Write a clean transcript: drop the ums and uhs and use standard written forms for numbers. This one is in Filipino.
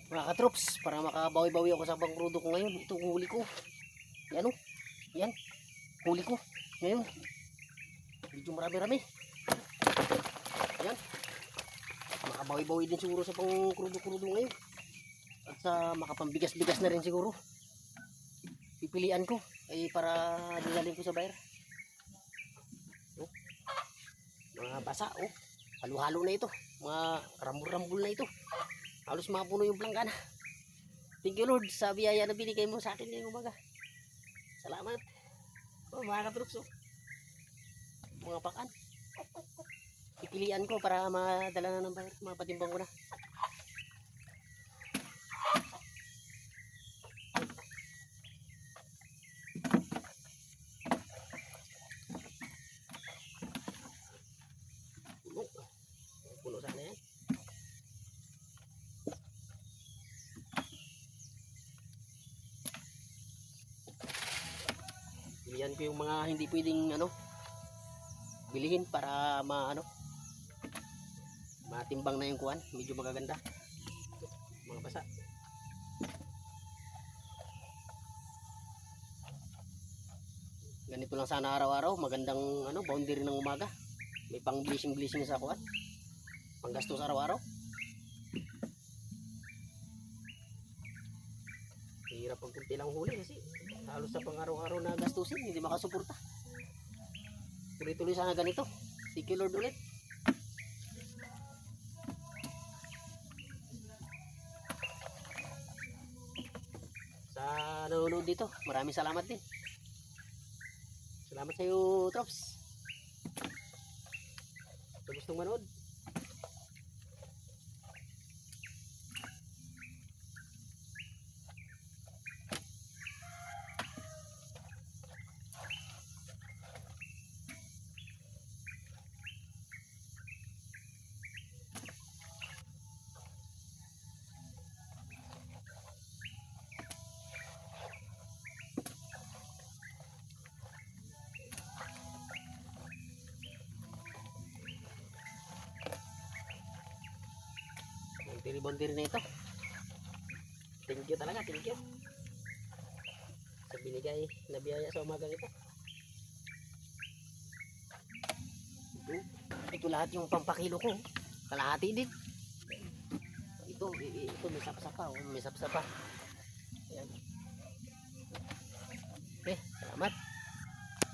mga katrops, para makabawi-bawi ako sa pangkrudo ko ngayon. Ito huli ko. Yan o. Yan. Huli ko. Ngayon. Medyo marami-rami. Yan. Makabawi-bawi din siguro sa pangkrudo-krudo ngayon. At sa makapambigas-bigas na rin siguro. Pipilian ko. Ay para dinalhin ko sa buyer. Oh. Mga basa oh. Halo-halo na ito. Mga rambul-rambul na ito. Halos mapuno yung planggana. Thank you Lord sa biyaya na binigay mo sa akin ngayong umaga. Salamat. Oh, mga katrops oh. Mga pakan. Pipilian ko para madala na ng buyer. Mapatimbang ko na. Puno sana yan. Pilihan ko yung mga hindi pwedeng bilihin para matimbang na yung kuwan, medyo magaganda. Mga basa. Ganito lang sana araw-araw, magandang boundary ng umaga. May pang blessing sa kuwan. Panggastos araw-araw. Hirap pag kunti lang huli kasi halos sa pang-araw-araw na gastusin, hindi makasuporta. Tuloy-tuloy sana ganito. Thank you Lord ulit. Sa nanonood dito, maraming salamat din. Salamat sa iyo, Trops. Sa gustong manood. Boundary na ito. Thank you talaga, thank you sa binigay na biyaya sa umagang ito. Ito lahat yung pampakilo ko. Kalahati din. Ito may sapa-sapa. May sapa-sapa. Ayan.